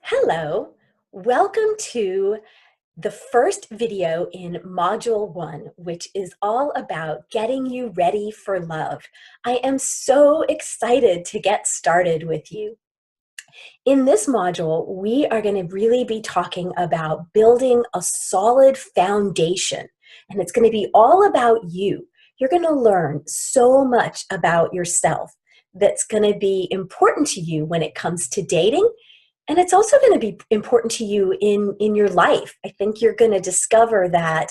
Hello, welcome to the first video in Module 1, which is all about getting you ready for love. I am so excited to get started with you. In this module, we are going to really be talking about building a solid foundation, and it's going to be all about you. You're going to learn so much about yourself that's going to be important to you when it comes to dating. And it's also going to be important to you in your life. I think you're going to discover that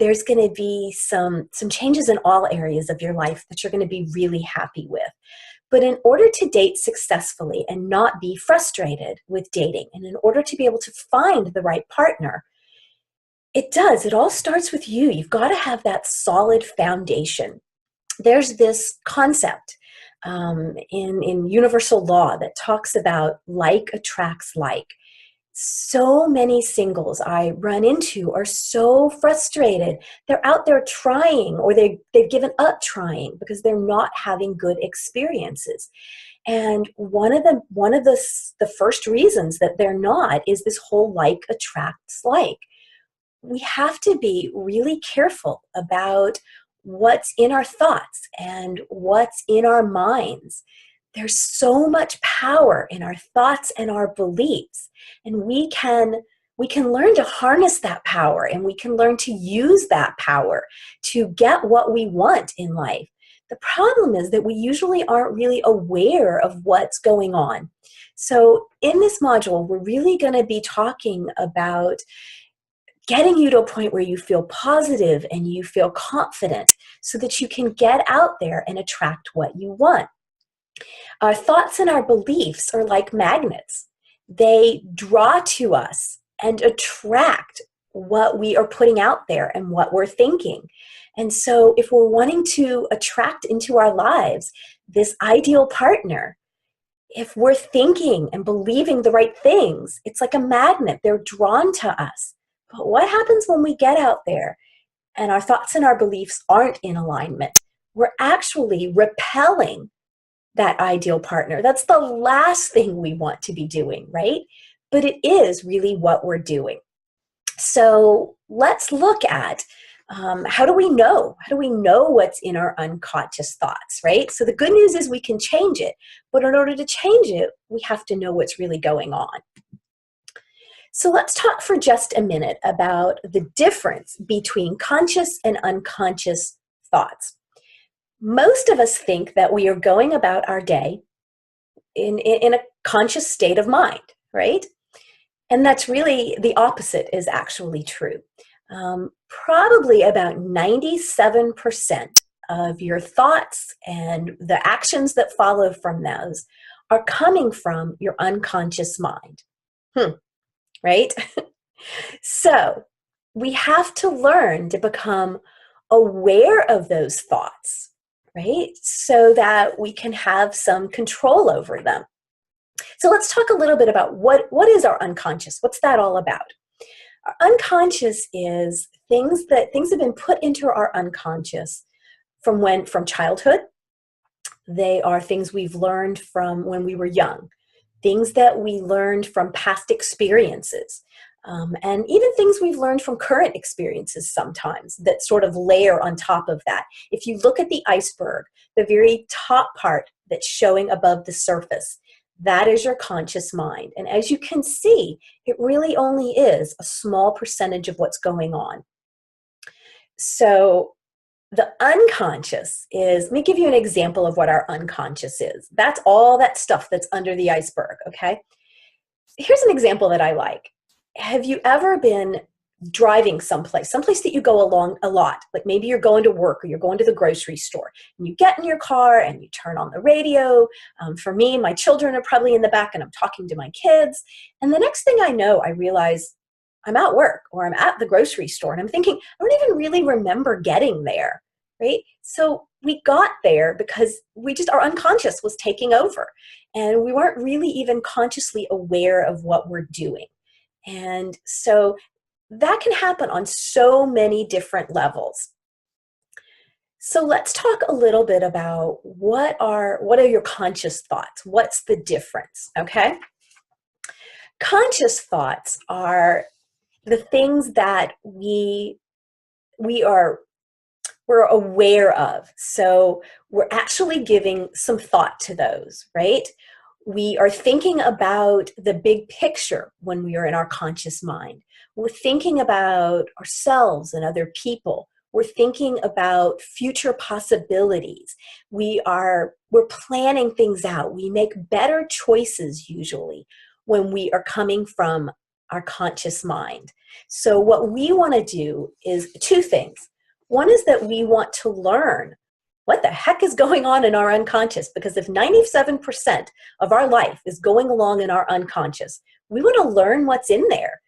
there's going to be some changes in all areas of your life that you're going to be really happy with. But in order to date successfully and not be frustrated with dating, and in order to be able to find the right partner, it all starts with you. You've got to have that solid foundation. There's this concept in universal law that talks about like attracts like. So many singles I run into are so frustrated. They're out there trying, or they've given up trying because they're not having good experiences. And one of the first reasons that they're not is this whole like attracts like. We have to be really careful about what's in our thoughts and what's in our minds. There's so much power in our thoughts and our beliefs, and we can learn to harness that power, and we can learn to use that power to get what we want in life. The problem is that we usually aren't really aware of what's going on. So in this module, we're really going to be talking about getting you to a point where you feel positive and you feel confident so that you can get out there and attract what you want. Our thoughts and our beliefs are like magnets. They draw to us and attract what we are putting out there and what we're thinking. And so if we're wanting to attract into our lives this ideal partner, if we're thinking and believing the right things, it's like a magnet. They're drawn to us. But what happens when we get out there and our thoughts and our beliefs aren't in alignment? We're actually repelling that ideal partner. That's the last thing we want to be doing, right? But it is really what we're doing. So let's look at how do we know? How do we know what's in our unconscious thoughts, right? So the good news is we can change it. But in order to change it, we have to know what's really going on. So let's talk for just a minute about the difference between conscious and unconscious thoughts. Most of us think that we are going about our day in a conscious state of mind, right? And that's really the opposite is actually true. Probably about 97% of your thoughts and the actions that follow from those are coming from your unconscious mind. Right? So we have to learn to become aware of those thoughts, right? So that we can have some control over them. So let's talk a little bit about what is our unconscious? What's that all about? Our unconscious is things have been put into our unconscious from childhood. They are things we've learned from when we were young, things that we learned from past experiences. And even things we've learned from current experiences sometimes that sort of layer on top of that. If you look at the iceberg, the very top part that's showing above the surface, that is your conscious mind. And as you can see, it really only is a small percentage of what's going on. So the unconscious is, let me give you an example of what our unconscious is. That's all that stuff that's under the iceberg, okay? Here's an example that I like. Have you ever been driving someplace that you go along a lot? Like maybe you're going to work or you're going to the grocery store, and you get in your car and you turn on the radio. For me, my children are probably in the back and I'm talking to my kids. And the next thing I know, I realize I'm at work or I'm at the grocery store, and I'm thinking, I don't even really remember getting there, right? So we got there because our unconscious was taking over, and we weren't really even consciously aware of what we're doing. And so that can happen on so many different levels. So let's talk a little bit about what are your conscious thoughts? What's the difference, okay? Conscious thoughts are the things that we are we're aware of. So we're actually giving some thought to those, right? We are thinking about the big picture when we are in our conscious mind. We're thinking about ourselves and other people. We're thinking about future possibilities. We're planning things out. We make better choices usually when we are coming from our conscious mind. So what we want to do is two things. One is that we want to learn what the heck is going on in our unconscious, because if 97% of our life is going along in our unconscious, we want to learn what's in there,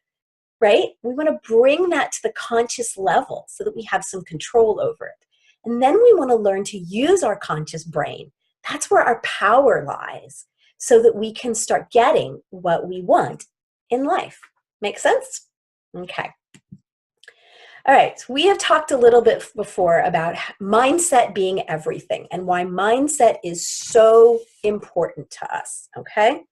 right? We want to bring that to the conscious level so that we have some control over it. And then we want to learn to use our conscious brain. That's where our power lies, so that we can start getting what we want in life. Make sense? Okay. All right, so we have talked a little bit before about mindset being everything and why mindset is so important to us, okay?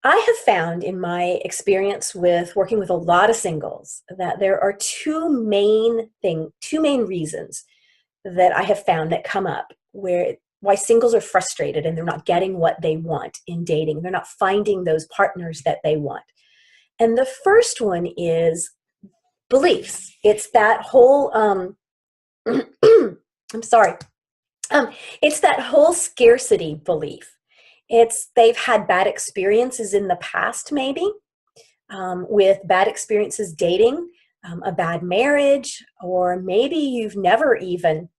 I have found in my experience with working with a lot of singles that there are two main reasons that I have found that come up why singles are frustrated and they're not getting what they want in dating. They're not finding those partners that they want. And the first one is beliefs. It's that whole, I'm sorry. It's that whole scarcity belief. They've had bad experiences in the past, maybe, with bad experiences dating, a bad marriage, or maybe you've never even,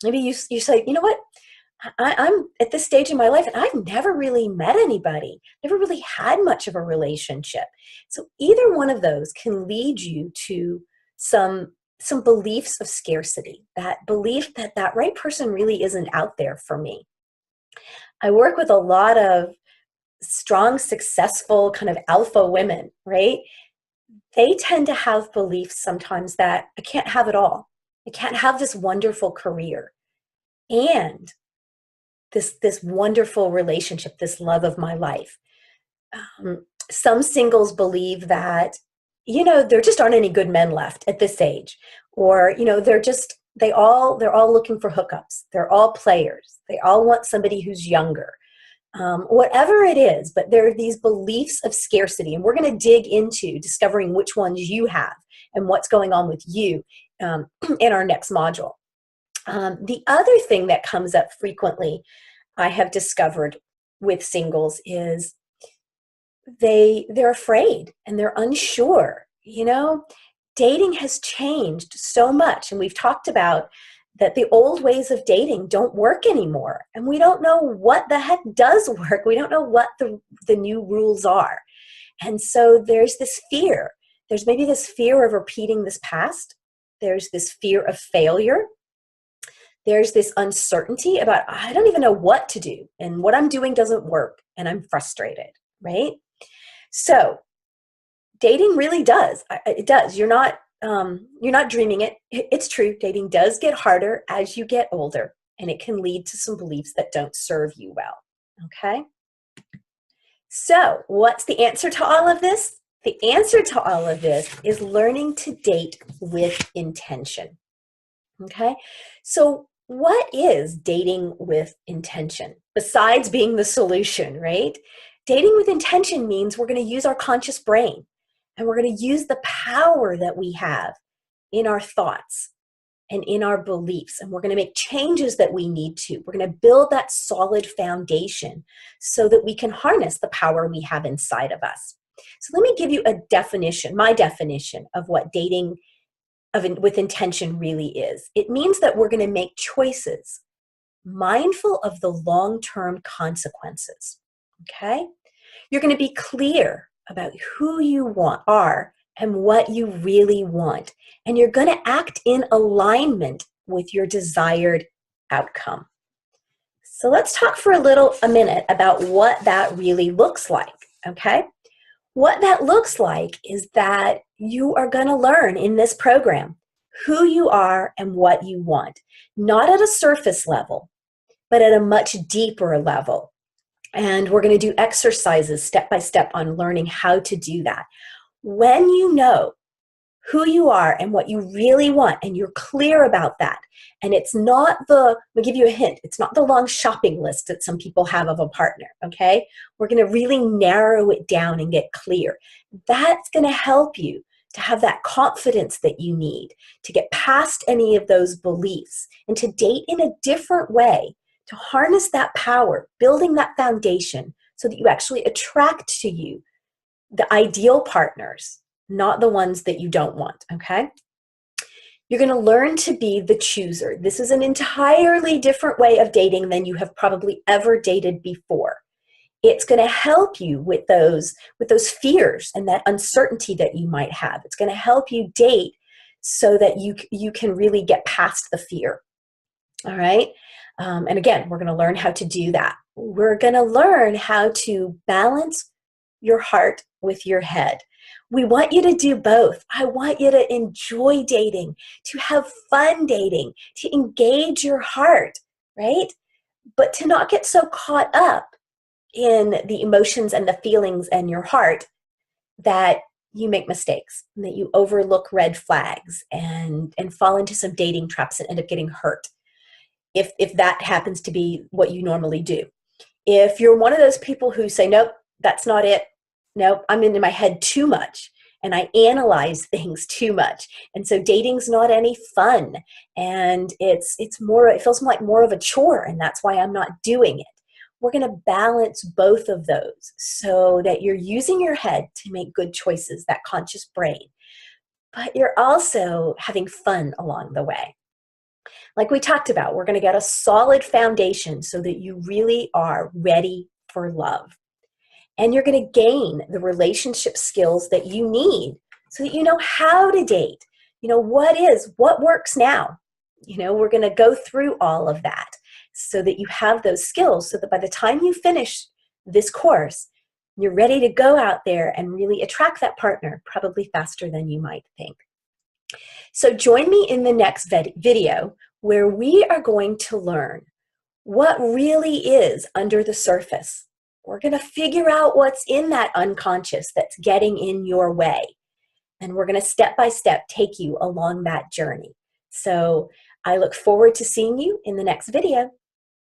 maybe you say, you know what? I'm at this stage in my life and I've never really met anybody, never really had much of a relationship. So either one of those can lead you to some beliefs of scarcity, that belief that that right person really isn't out there for me. I work with a lot of strong, successful kind of alpha women, right? They tend to have beliefs sometimes that I can't have it all. I can't have this wonderful career and this wonderful relationship, this love of my life. Some singles believe that, there just aren't any good men left at this age, or they're all looking for hookups. They're all players. They all want somebody who's younger. Whatever it is, but there are these beliefs of scarcity, and we're going to dig into discovering which ones you have and what's going on with you in our next module. The other thing that comes up frequently, I have discovered with singles, is they're afraid and they're unsure. Dating has changed so much, and we've talked about that the old ways of dating don't work anymore, and we don't know what the heck does work. We don't know what the new rules are. And so there's this fear. There's maybe this fear of repeating this past. There's this fear of failure. There's this uncertainty about, I don't even know what to do, and what I'm doing doesn't work, and I'm frustrated, right? So dating really does. It does. You're not dreaming it. It's true. Dating does get harder as you get older, and it can lead to some beliefs that don't serve you well. Okay? So what's the answer to all of this? The answer to all of this is learning to date with intention. Okay? So what is dating with intention besides being the solution, right? Dating with intention means we're going to use our conscious brain, and we're going to use the power that we have in our thoughts and in our beliefs, and we're going to make changes that we need to. We're going to build that solid foundation so that we can harness the power we have inside of us. So let me give you my definition of what dating with intention really is. It means that we're going to make choices mindful of the long-term consequences. Okay? You're going to be clear about who you are and what you really want. And you're going to act in alignment with your desired outcome. So let's talk for a minute about what that really looks like, okay? What that looks like is that you are going to learn in this program who you are and what you want, not at a surface level, but at a much deeper level. And we're going to do exercises step by step on learning how to do that. When you know who you are and what you really want, and you're clear about that, and it's not I'll give you a hint, it's not the long shopping list that some people have of a partner, okay? We're going to really narrow it down and get clear. That's going to help you to have that confidence that you need to get past any of those beliefs and to date in a different way, to harness that power, building that foundation so that you actually attract to you the ideal partners, not the ones that you don't want, okay? You're going to learn to be the chooser. This is an entirely different way of dating than you have probably ever dated before. It's going to help you with those fears and that uncertainty that you might have. It's going to help you date so that you can really get past the fear. All right? And again, we're going to learn how to do that. We're going to learn how to balance your heart with your head. We want you to do both. I want you to enjoy dating, to have fun dating, to engage your heart, right? But to not get so caught up in the emotions and the feelings and your heart that you make mistakes, and that you overlook red flags and fall into some dating traps and end up getting hurt, if that happens to be what you normally do. If you're one of those people who say, nope, that's not it. Nope, I'm into my head too much and I analyze things too much. And so dating's not any fun. And it feels like more of a chore, and that's why I'm not doing it. We're going to balance both of those so that you're using your head to make good choices, that conscious brain, but you're also having fun along the way. Like we talked about, we're going to get a solid foundation so that you really are ready for love. And you're going to gain the relationship skills that you need so that you know how to date. You know, what works now? You know, we're going to go through all of that so that you have those skills so that by the time you finish this course, you're ready to go out there and really attract that partner probably faster than you might think. So join me in the next video where we are going to learn what really is under the surface. We're going to figure out what's in that unconscious that's getting in your way. And we're going to step by step take you along that journey. So I look forward to seeing you in the next video.